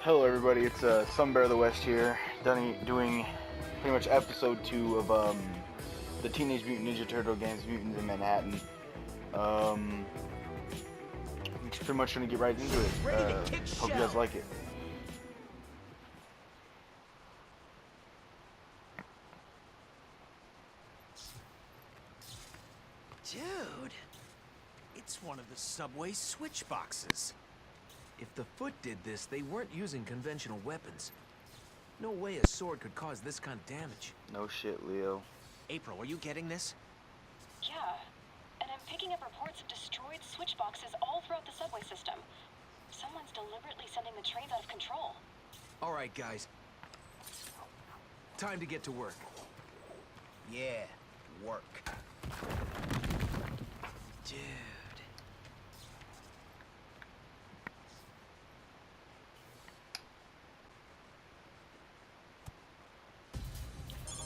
Hello everybody, it's Sunbear of the West here, doing pretty much episode 2 of the Teenage Mutant Ninja Turtle games, Mutants in Manhattan. I'm just pretty much gonna get right into it. Hope you guys like it. Dude, it's one of the subway switch boxes. If the Foot did this, they weren't using conventional weapons. No way a sword could cause this kind of damage. No shit, Leo. April, are you getting this? Yeah, and I'm picking up reports of destroyed switch boxes all throughout the subway system. Someone's deliberately sending the trains out of control. All right, guys. Time to get to work. Yeah, work. Dude.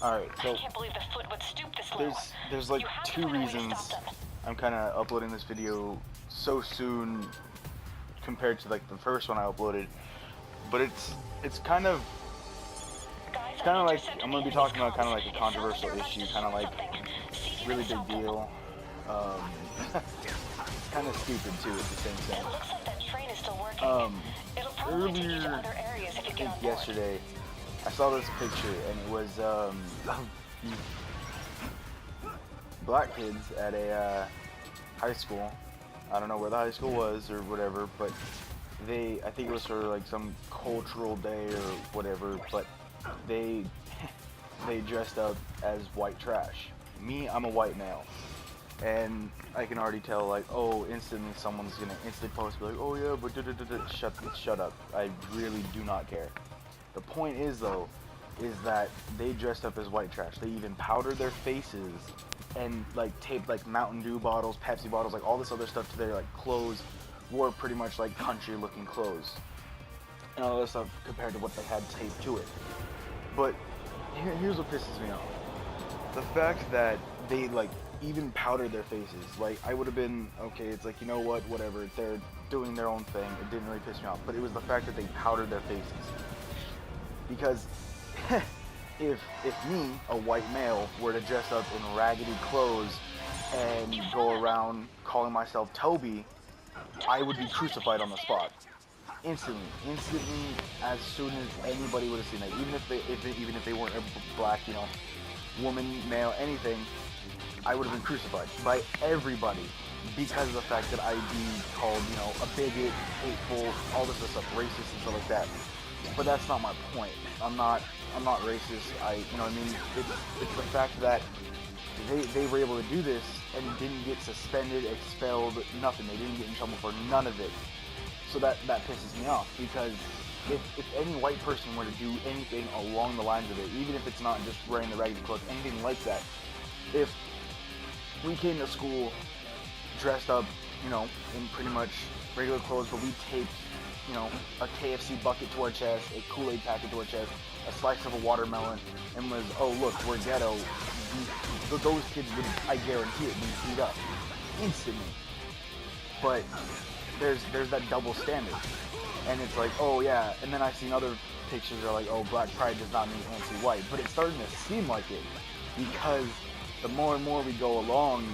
Alright, so I can't believe the Foot would stoop this low. there's like two reasons I'm kind of uploading this video so soon compared to like the first one I uploaded, but it's kind of like I'm gonna be talking about kind of like a controversial issue, kind of like really big deal. It's kind of stupid too at the same time. It looks like that train is still working. It'll probably take you to other areas if you get on board. Yesterday I saw this picture and it was black kids at a high school. I don't know where the high school was or whatever, but I think it was sort of like some cultural day or whatever, but they dressed up as white trash. Me, I'm a white male, and I can already tell, like, oh, instantly someone's gonna instantly post, like, oh yeah, but shut up. I really do not care. The point is, though, is that they dressed up as white trash. They even powdered their faces and like taped like Mountain Dew bottles, Pepsi bottles, like all this other stuff to their like clothes. Wore pretty much like country-looking clothes and all this stuff compared to what they had taped to it. But here's what pisses me off: the fact that they like even powdered their faces. Like, I would have been okay. It's like, you know what, whatever. They're doing their own thing. It didn't really piss me off. But it was the fact that they powdered their faces. Because if me, a white male, were to dress up in raggedy clothes and go around calling myself Toby, I would be crucified on the spot. Instantly, as soon as anybody would have seen that, even if they weren't a black, you know, woman, male, anything, I would have been crucified by everybody because of the fact that I'd be called, you know, a bigot, hateful, all this other stuff, racist and stuff like that. But that's not my point. I'm not racist. You know what I mean? It's the fact that they were able to do this and didn't get suspended, expelled, nothing. They didn't get in trouble for none of it. So that pisses me off, because if any white person were to do anything along the lines of it, even if it's not just wearing the raggedy clothes, anything like that, if we came to school dressed up, you know, in pretty much regular clothes, but we taped, you know, a KFC bucket to our chest, a Kool-Aid packet to our chest, a slice of a watermelon, and was, oh look, we're ghetto, those kids would, I guarantee it, be beat up instantly. But there's that double standard, and it's like, oh yeah, and then I've seen other pictures that are like, oh, black pride does not mean anti-white, but it's starting to seem like it, because the more and more we go along,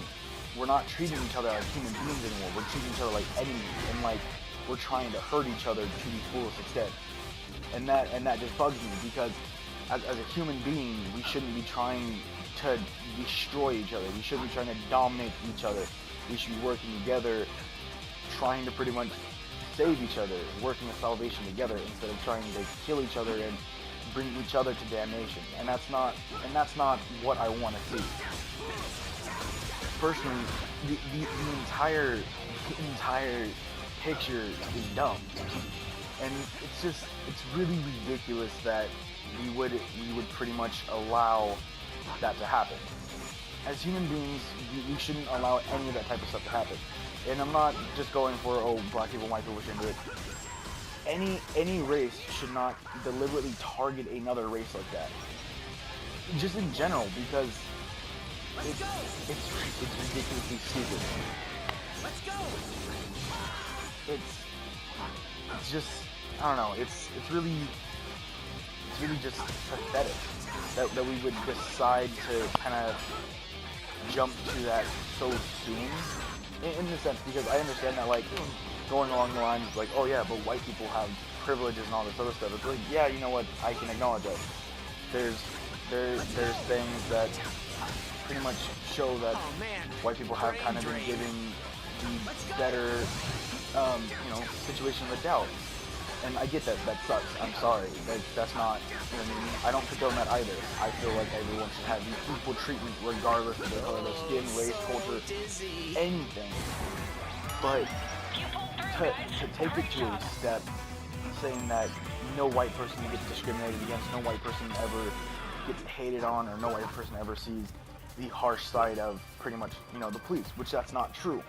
we're not treating each other like human beings anymore. We're treating each other like enemies, and like we're trying to hurt each other to the fullest extent. And that just bugs me, because as a human being, we shouldn't be trying to destroy each other. We shouldn't be trying to dominate each other. We should be working together, trying to pretty much save each other, working a salvation together, instead of trying to kill each other and bring each other to damnation. And that's not what I want to see. Personally, the entire picture is dumb, and it's really ridiculous that we would pretty much allow that to happen. As human beings, we shouldn't allow any of that type of stuff to happen. And I'm not just going for, oh, black people, white people shouldn't do it. Any race should not deliberately target another race like that. Just in general, because it's ridiculously stupid. Let's go. It's just I don't know. It's really just pathetic that we would decide to kind of jump to that so soon. In the sense, because I understand that, like, going along the lines like, oh yeah, but white people have privileges and all this other stuff. It's like, yeah, you know what? I can acknowledge that. There's things that pretty much show that white people have kind of been given the better, situation of the doubt. And I get that sucks. I'm sorry. That's not, you know what I mean? I don't condone that either. I feel like everyone should have equal treatment regardless of their color, their skin, race, culture, anything. But to take it to a step saying that no white person gets discriminated against, no white person ever gets hated on, or no white person ever sees the harsh side of pretty much, the police, which that's not true.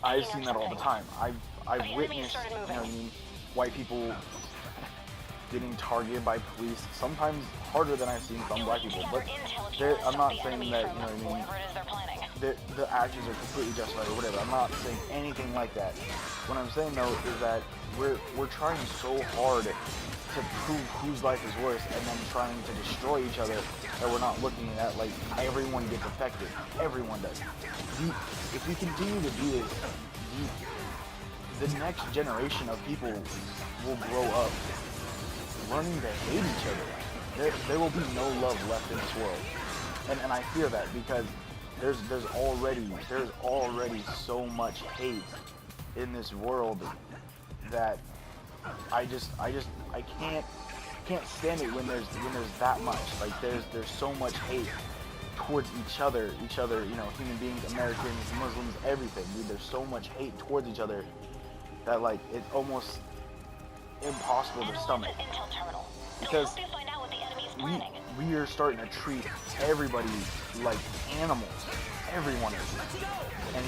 I've seen that all the time. I've witnessed, white people getting targeted by police, sometimes harder than I've seen some black people. But I'm not saying that, the actions are completely justified or whatever. I'm not saying anything like that. What I'm saying though is that we're trying so hard to prove whose life is worse, and then trying to destroy each other, that we're not looking at, like, everyone gets affected. Everyone does. If we continue to do this, the next generation of people will grow up learning to hate each other. There will be no love left in this world, and I fear that, because there's already so much hate in this world that I can't stand it when there's that much. Like, there's so much hate towards each other, human beings, Americans, Muslims, everything. Dude, there's so much hate towards each other that, like, it's almost impossible to stomach. Because we are starting to treat everybody like animals. Everyone is. And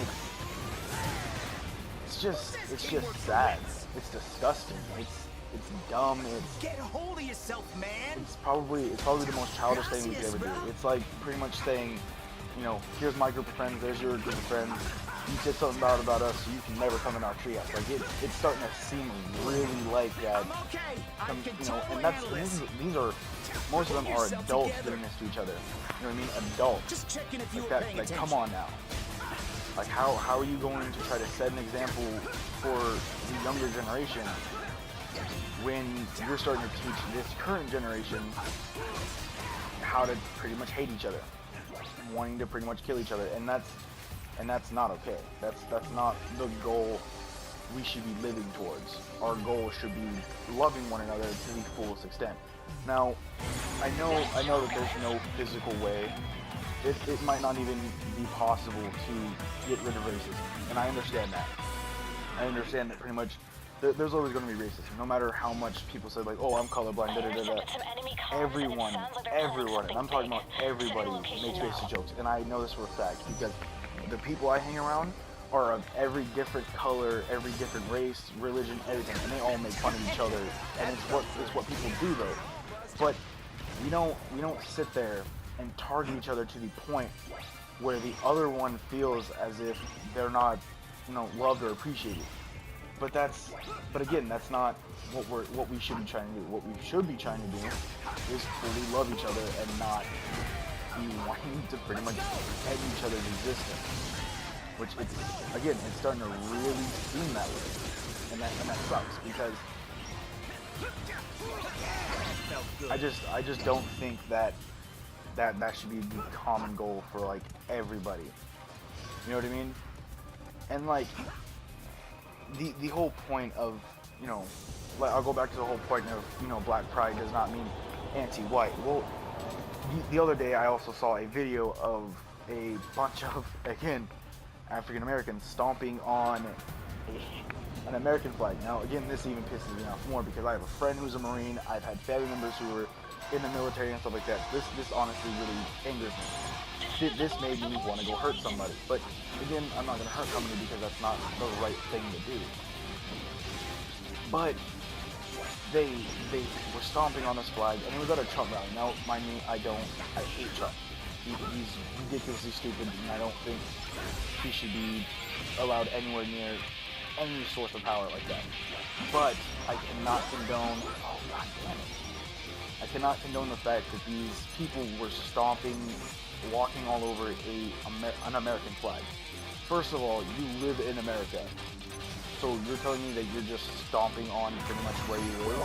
it's just sad. It's disgusting. It's dumb. Get a hold of yourself, man. It's probably the most childish thing we could ever do. It's like pretty much saying, here's my group of friends, there's your group of friends. You said something about us, so you can never come in our treehouse. Like, it's starting to seem really like that. These are, most of them are adults doing this to each other. You know what I mean? Adults. Just checking if you like were that. paying Like, attention. come on now. Like, how are you going to try to set an example for the younger generation when you're starting to teach this current generation how to pretty much hate each other, wanting to pretty much kill each other? And that's not okay. That's not the goal we should be living towards. Our goal should be loving one another to the fullest extent. Now, I know that there's no physical way. It might not even be possible to get rid of racism, and I understand that. I understand that pretty much there's always going to be racism, no matter how much people say, like, oh, I'm colorblind, da-da-da-da. Everyone, and I'm talking about everybody, makes racist jokes, and I know this for a fact, because the people I hang around are of every different color, every different race, religion, everything, and they all make fun of each other, and it's what people do though. But we don't sit there and target each other to the point where the other one feels as if they're not, loved or appreciated. But again, that's not what we should be trying to do. What we should be trying to do is fully love each other and not be wanting to pretty much end each other's existence. Which it's starting to really seem that way, and that sucks, because I just don't think that should be the common goal for, like, everybody. You know what I mean? And, like, the whole point of, like, I'll go back to the whole point of, Black Pride does not mean anti-white. Well, the other day I also saw a video of a bunch of, again, African Americans stomping on an American flag. Now, again, this even pisses me off more, because I have a friend who's a Marine. I've had family members who were in the military and stuff like that. This honestly really angers me. This made me want to go hurt somebody. But again, I'm not going to hurt somebody because that's not the right thing to do. But they were stomping on this flag, and it was at a Trump rally. Now, mind me, I hate Trump. He's ridiculously stupid, and I don't think he should be allowed anywhere near any source of power like that. But I cannot condone. Oh god damn it! I cannot condone the fact that these people were stomping, walking all over an American flag. First of all, you live in America. So you're telling me that you're just stomping on pretty much where you live?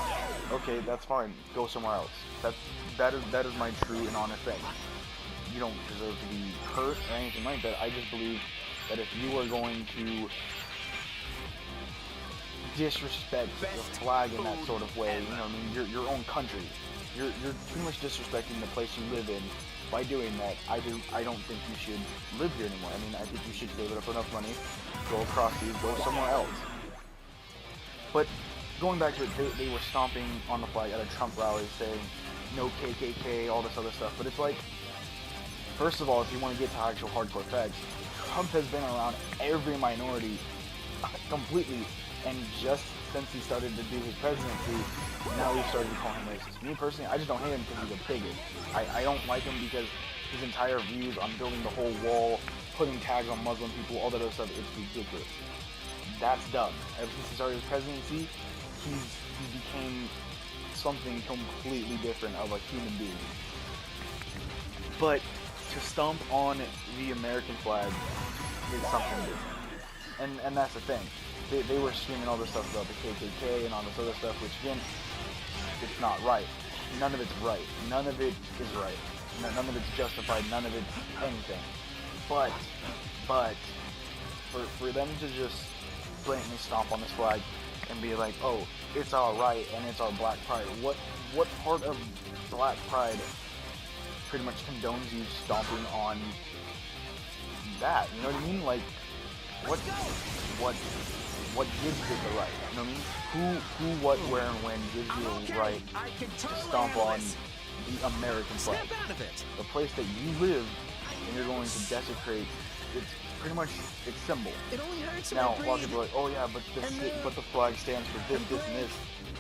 Okay, that's fine. Go somewhere else. That is my true and honest thing. You don't deserve to be hurt or anything like that. I just believe that if you are going to disrespect the flag in that sort of way, you know, I mean, your own country, you're pretty much disrespecting the place you live in by doing that. I don't think you should live here anymore. I mean, I think you should save up enough money, go across these, go somewhere else. But going back to it, they were stomping on the flag at a Trump rally saying no KKK, all this other stuff. But it's like, first of all, if you want to get to actual hardcore facts, Trump has been around every minority completely, and just since he started to do his presidency, now he started to call him racist. Me personally, I just don't hate him because he's a bigot. I don't like him because his entire views on building the whole wall, putting tags on Muslim people, all that other stuff, it's ridiculous. That's dumb. Ever since he started his presidency, he became something completely different of a human being. But to stomp on the American flag is something different. And that's the thing. They were screaming all this stuff about the KKK and all this other stuff, which again, it's not right. None of it's right. None of it is right. None of it's justified. None of it's anything. But for them to just blatantly stomp on this flag and be like, oh, it's our right and it's our black pride. What part of black pride pretty much condones you stomping on that? You know what I mean? Like, what gives you the right? You know what I mean? Who, what, where, and when gives you the right to stomp on the American flag? The place that you live, and you're going to desecrate. It's pretty much its symbol. It only hurts now, a lot of people are like, oh yeah, but the flag stands for this, this, and this.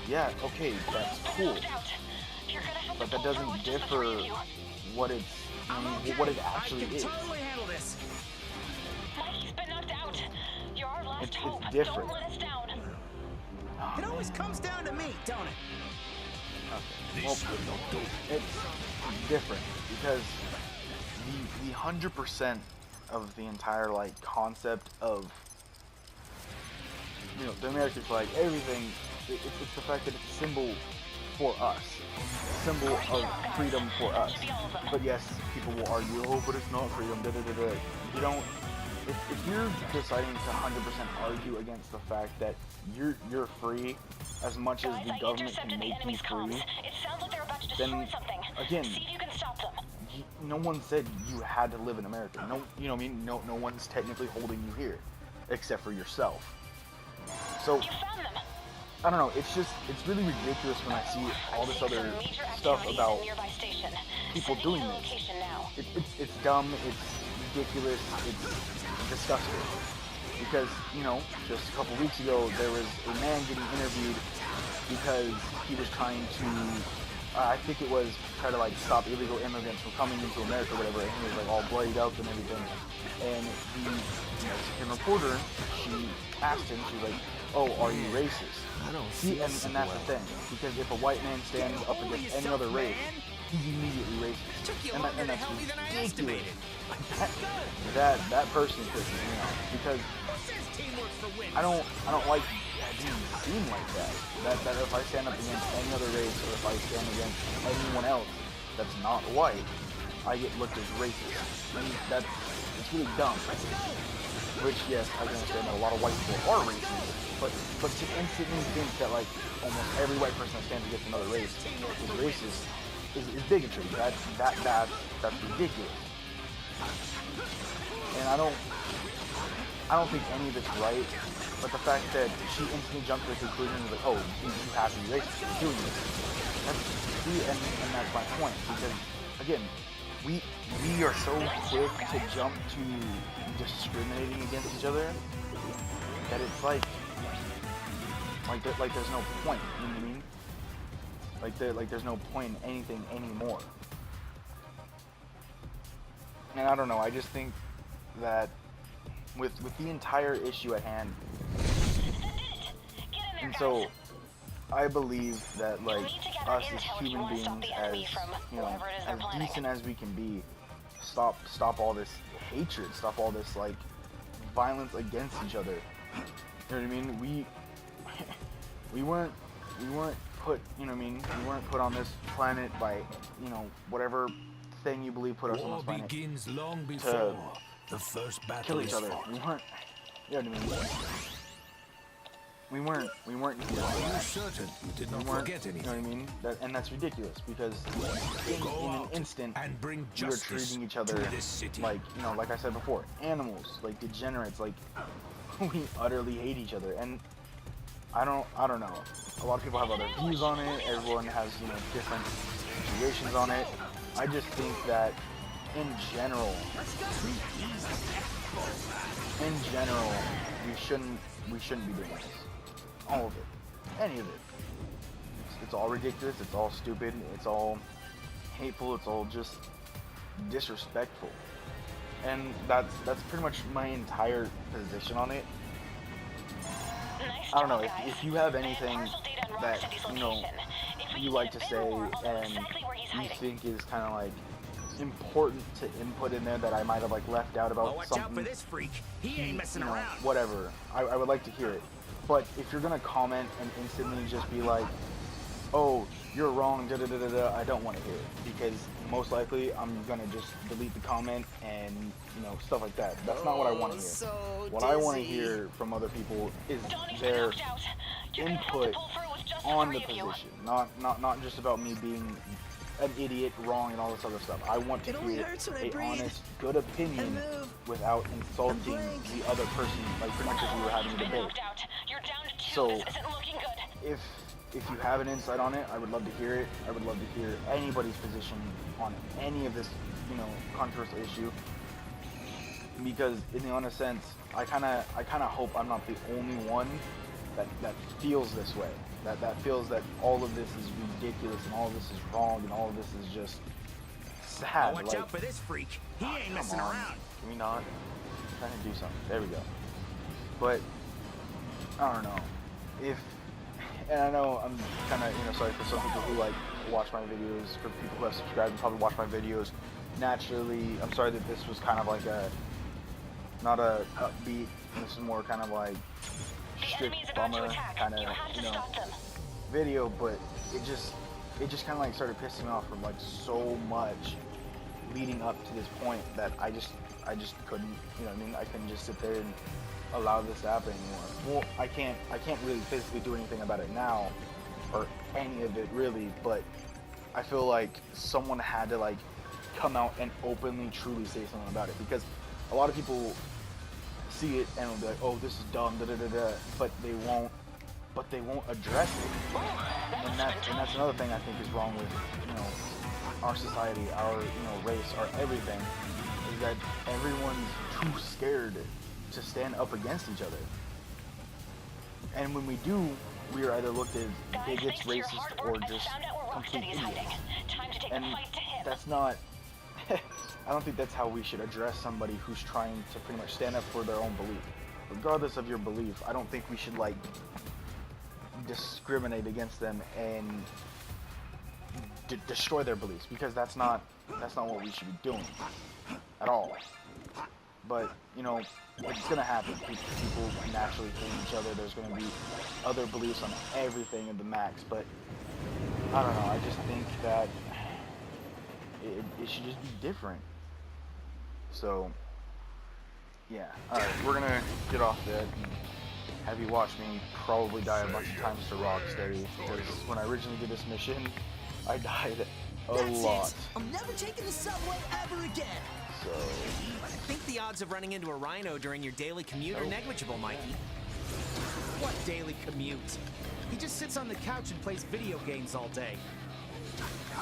Yeah, okay, that's cool. But that doesn't differ what it's, what it actually is. Mikey's been knocked out. You're our last hope. It's different. Don't let us down. Oh, It always comes down to me, don't it? Okay. Well, it's different because the 100% of the entire like concept of, you know, the American flag, everything, it's the fact that it's a symbol for us, a symbol of freedom for us. But yes, people will argue, oh, but it's not freedom, da da da da. You don't. If you're deciding to 100% argue against the fact that you're free as much as the government can make you free, then again, see if you can stop them. no one said you had to live in America. No, you know what I mean? No one's technically holding you here, except for yourself. So, You found them. I don't know, it's really ridiculous when I see all this other stuff about people doing this. It's dumb, it's ridiculous, it's disgusting. Because, you know, just a couple weeks ago, there was a man getting interviewed because he was trying to, I think it was try to like stop illegal immigrants from coming into America or whatever, and he was like all bloodied up and everything. And the Mexican reporter, she asked him, she was like, oh, are you racist? I don't See, and that's the thing, because if a white man stands up against any other race, he's immediately racist. And that's ridiculous. That person pisses me off, because I don't like being seen like that. That if I stand up against any other race, or if I stand against anyone else that's not white, I get looked as racist. And it's really dumb. Which, yes, I can understand that a lot of white people are racist, but to instantly think that like almost every white person that stands against another race is racist is bigotry. That's ridiculous. And I don't think any of it's right, but the fact that she instantly jumped to the conclusion was like, oh, you have to be racist for doing this. And that's my point, because again, we are so quick to jump to discriminating against each other that it's like there's no point, you know what I mean? Like there's no point in anything anymore. And I don't know, I just think that with the entire issue at hand, And so I believe that You'll like need to gather us as intel if you human want to stop beings, the as enemy from you know, whatever it is they're as planning. decent as we can be, stop all this hatred, stop all this like violence against each other. You know what I mean? We weren't put, you know what I mean? We weren't put on this planet by, you know, whatever thing you believe put us on War this planet begins long before the first battle kill each is other. fought. We weren't, you know what I mean? We weren't here Are for you that. certain you did We not weren't, forget you know what I anything? mean? And that's ridiculous because Go in an out instant and bring we were justice treating each to other this city. like, you know, like I said before, animals, like degenerates, like we utterly hate each other. And I don't know. A lot of people have other views on it. Everyone has, you know, different situations on it. I just think that in general, we shouldn't be doing this. All of it. Any of it. It's all ridiculous, it's all stupid, it's all hateful, it's all just disrespectful. And that's pretty much my entire position on it. Nice I don't know, job, guys. if you have I have anything partial data on that, Rocksteady's you know, location. If we you can like get to a say bit more, I'll know and exactly where he's you hiding. think is kind of like important to input in there that I might have like left out about Oh, watch out for something, this freak. He ain't messing you know, around. whatever, I would like to hear it. But if you're gonna comment and instantly just be like, oh, you're wrong, da da da da da, I don't want to hear it, because most likely I'm gonna just delete the comment and, you know, stuff like that. That's not what I want to hear. So What I want to dizzy. hear from other people is Donnie's been their knocked out. You're gonna have to input pull through with just on the the three of you. position, not just about me being an idiot, wrong, and all this other stuff. I want to It only hear hurts when I a breathe honest, good opinion and move without insulting blink. the other person, like pretty much if we were having a Been debate. knocked out. You're down to 2. So, This isn't looking good. If you have an insight on it, I would love to hear it. I would love to hear anybody's position on any of this, you know, controversial issue. Because in the honest sense, I kind of hope I'm not the only one that feels this way. That feels that all of this is ridiculous and all of this is wrong and all of this is just sad. Oh, watch like, out for this freak. He ain't come messing on. around. Can we not? Trying to do something. There we go. But I don't know. And I know I'm kind of, you know, sorry for some people who like watch my videos, for people who have subscribed and probably watch my videos. Naturally, I'm sorry that this was kind of like not a upbeat. This is more kind of like The strict enemy's about to bummer attack. kind of, You have to you know, stop them. video. But it just kind of like started pissing me off from like so much leading up to this point that I just couldn't, you know what I mean? I couldn't just sit there and allow this to happen anymore. Well, I can't really physically do anything about it now, or any of it really, but I feel like someone had to like come out and openly truly say something about it, because a lot of people see it and will be like, oh, this is dumb, da da da da, but they won't address it. And that's another thing I think is wrong with, you know, our society, our, you know, race, our everything, is that everyone's too scared to stand up against each other. And when we do, we are either looked as Guys, bigots, thanks to your racist, hard or work, I just found out where complete Rocksteady is idiots. hiding. Time to take And the fight to him. that's not I don't think that's how we should address somebody who's trying to pretty much stand up for their own belief. Regardless of your belief, I don't think we should like discriminate against them and destroy their beliefs, because that's not what we should be doing at all. But you know, it's gonna happen. People naturally hate each other. There's gonna be other beliefs on everything in the max. But I don't know. I just think that it should just be different. So yeah. All right, we're gonna get off that and have you watch me probably die a bunch of times to Rocksteady, because when I originally did this mission, I died a lot. It. I'm never taking the subway ever again. So I think the odds of running into a rhino during your daily commute are negligible, Mikey. What daily commute? He just sits on the couch and plays video games all day.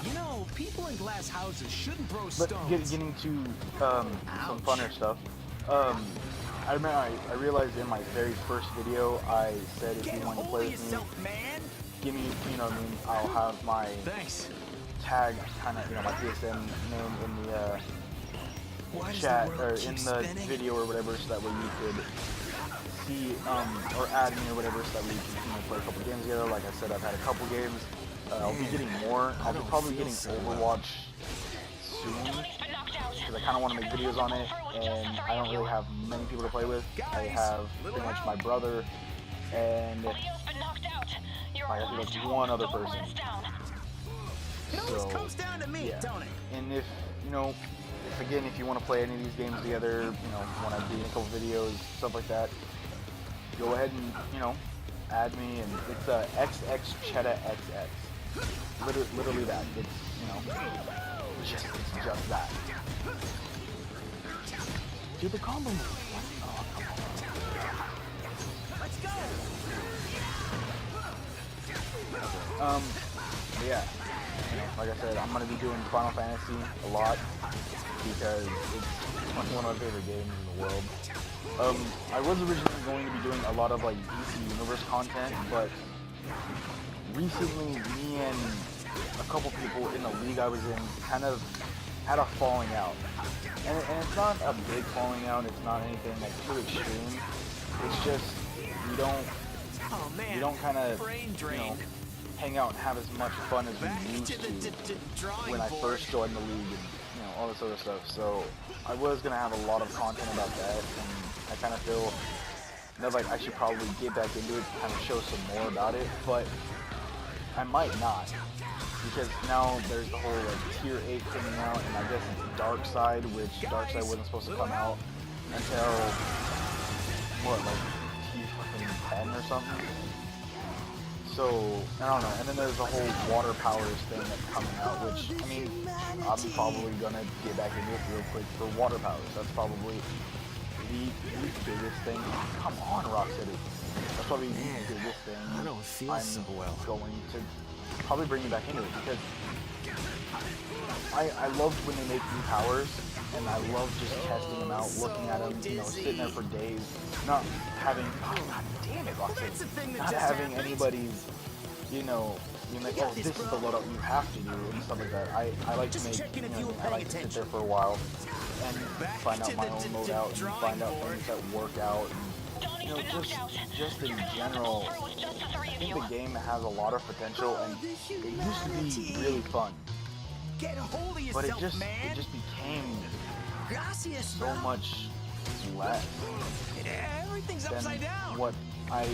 You know, people in glass houses shouldn't throw but stones. getting to some funner stuff. I remember I realized in my very first video I said if Get you want to hold play of with me, yourself, man! give me, you know what I mean, I'll have my Thanks. tag, kind of, you know, my PSN name in the Why does chat the world or keep in the spinning? video or whatever, so that way you could see or add me or whatever, so that we can play a couple games together. Like I said, I've had a couple games. I'll be getting more. I'll be probably getting Overwatch soon because I kind of want to make videos on it, and I don't really have many people to play with. I have pretty much my brother and like I think like one other person. So yeah, and if you know, if you want to play any of these games together, you know, want to do a couple videos, stuff like that, go ahead and, you know, add me, and it's XX Cheddar XX. Literally that. It's, you know, it's just that. Do the combo move. Oh, Let's go. But yeah, you know, like I said, I'm gonna be doing Final Fantasy a lot because it's one of my favorite games in the world. I was originally going to be doing a lot of like DC Universe content, but recently me and a couple people in the league I was in kind of had a falling out. And it's not a big falling out, it's not anything like too extreme. It's just we don't kind of, you know, hang out and have as much fun as we used to when I first joined the league and, you know, all this other stuff. So I was gonna have a lot of content about that, and I kind of feel that like I should probably get back into it, kind of show some more about it, but I might not, because now there's the whole like Tier 8 coming out, and I guess it's Dark Side, which Dark Side wasn't supposed to come out until what, like T10 or something. So I don't know. And then there's the whole water powers thing that's coming out, which I mean, I'm probably gonna get back into it real quick for water powers. That's probably the biggest thing. Come on, Rocksteady. That's probably the biggest thing. I don't feel I'm so well. going to probably bring you back into it, because I loved when they make new powers, and I love just testing them out, looking at them, you know, sitting there for days, not having, oh god damn it, Rocksteady, not having anybody's, you know, like, oh, this is the loadout you have to do, and stuff like that. I like to make, you know, I like to sit there for a while and find out my own loadout and find out things that work out, and, you know, just in general, I think the game has a lot of potential, and it used to be really fun, but it just became so much less than what I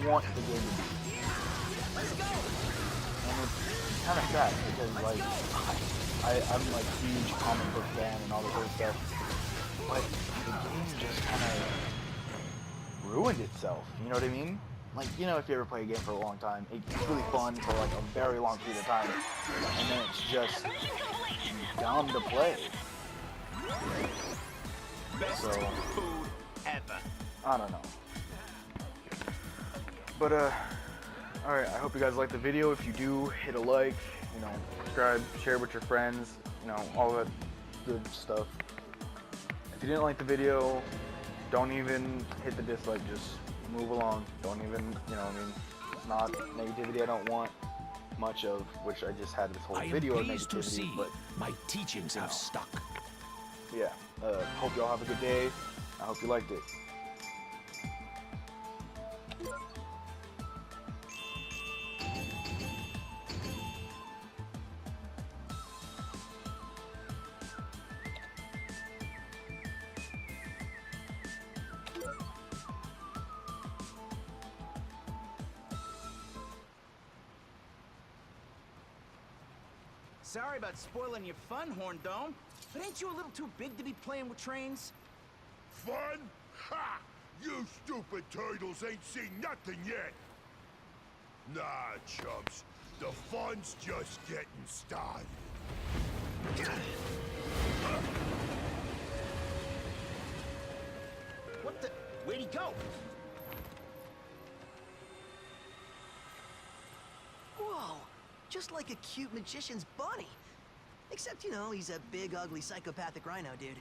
want the game to be. And it's kind of sad, because like I'm like huge comic book fan and all this other stuff, but the game just kind of ruined itself, you know what I mean? Like, you know, if you ever play a game for a long time, it's really fun for like a very long period of time, and then it's just dumb to play. So, I don't know. But, alright, I hope you guys liked the video. If you do, hit a like, you know, subscribe, share with your friends, you know, all that good stuff. If you didn't like the video, don't even hit the dislike, just move along. Don't even, you know, I mean, it's not negativity I don't want much of, which I just had this whole video of negativity, but my teachings have stuck. yeah, hope y'all have a good day. I hope you liked it. Sorry about spoiling your fun, Horn Dome, but ain't you a little too big to be playing with trains? Fun? Ha! You stupid turtles ain't seen nothing yet! Nah, chumps. The fun's just getting started. What the? Where'd he go? Whoa! Just like a cute magician's bunny. Except, you know, he's a big, ugly, psychopathic rhino, dude.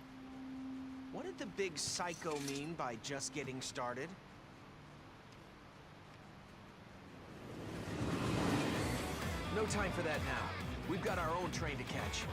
What did the big psycho mean by just getting started? No time for that now. We've got our own train to catch.